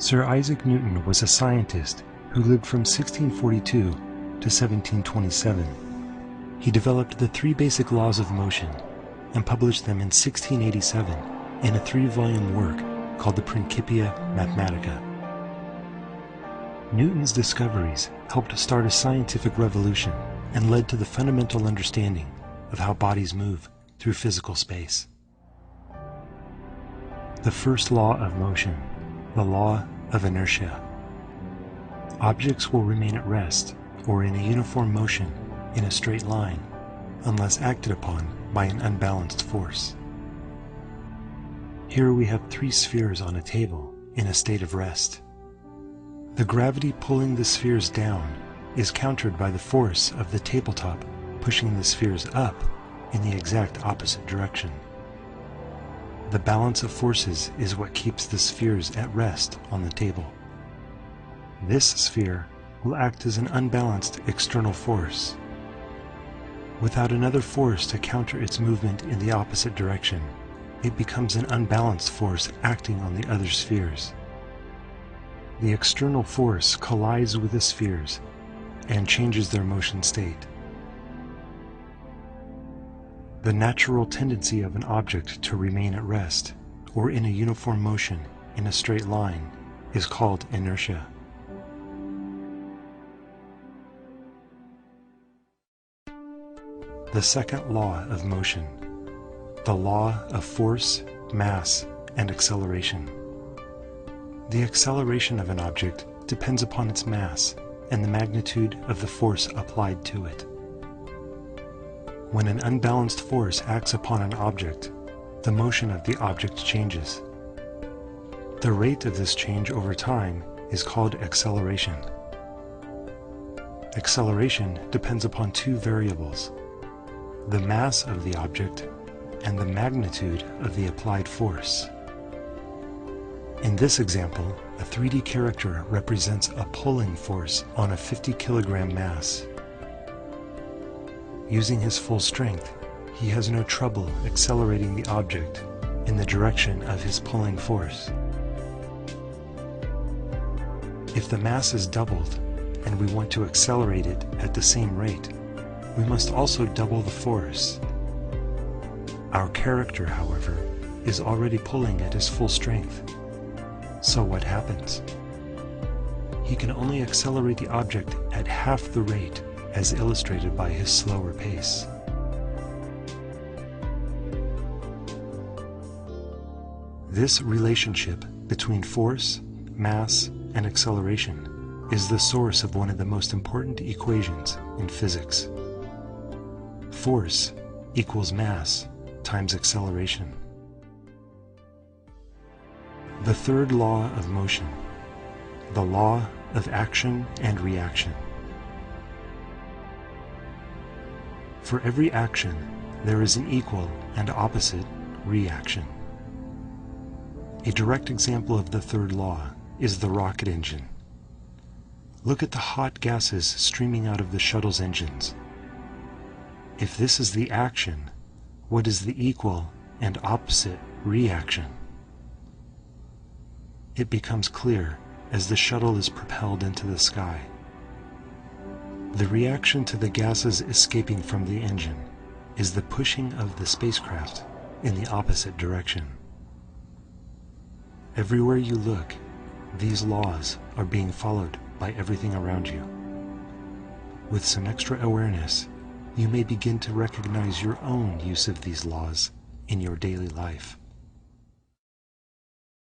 Sir Isaac Newton was a scientist who lived from 1642 to 1727. He developed the three basic laws of motion and published them in 1687 in a 3-volume work called the Principia Mathematica. Newton's discoveries helped start a scientific revolution and led to the fundamental understanding of how bodies move through physical space. The first law of motion, the law of inertia. Objects will remain at rest or in a uniform motion in a straight line unless acted upon by an unbalanced force. Here we have 3 spheres on a table in a state of rest. The gravity pulling the spheres down is countered by the force of the tabletop pushing the spheres up in the exact opposite direction. The balance of forces is what keeps the spheres at rest on the table. This sphere will act as an unbalanced external force. Without another force to counter its movement in the opposite direction, it becomes an unbalanced force acting on the other spheres. The external force collides with the spheres and changes their motion state. The natural tendency of an object to remain at rest or in a uniform motion in a straight line is called inertia. The second law of motion, the law of force, mass, and acceleration. The acceleration of an object depends upon its mass and the magnitude of the force applied to it. When an unbalanced force acts upon an object, the motion of the object changes. The rate of this change over time is called acceleration. Acceleration depends upon 2 variables, the mass of the object and the magnitude of the applied force. In this example, a 3D character represents a pulling force on a 50 kilogram mass. Using his full strength, he has no trouble accelerating the object in the direction of his pulling force. If the mass is doubled and we want to accelerate it at the same rate, we must also double the force. Our character, however, is already pulling at his full strength. So what happens? He can only accelerate the object at half the rate as illustrated by his slower pace. This relationship between force, mass, and acceleration is the source of one of the most important equations in physics. Force equals mass times acceleration. The third law of motion, the law of action and reaction. For every action, there is an equal and opposite reaction. A direct example of the third law is the rocket engine. Look at the hot gases streaming out of the shuttle's engines. If this is the action, what is the equal and opposite reaction? It becomes clear as the shuttle is propelled into the sky. The reaction to the gases escaping from the engine is the pushing of the spacecraft in the opposite direction. Everywhere you look, these laws are being followed by everything around you. With some extra awareness, you may begin to recognize your own use of these laws in your daily life.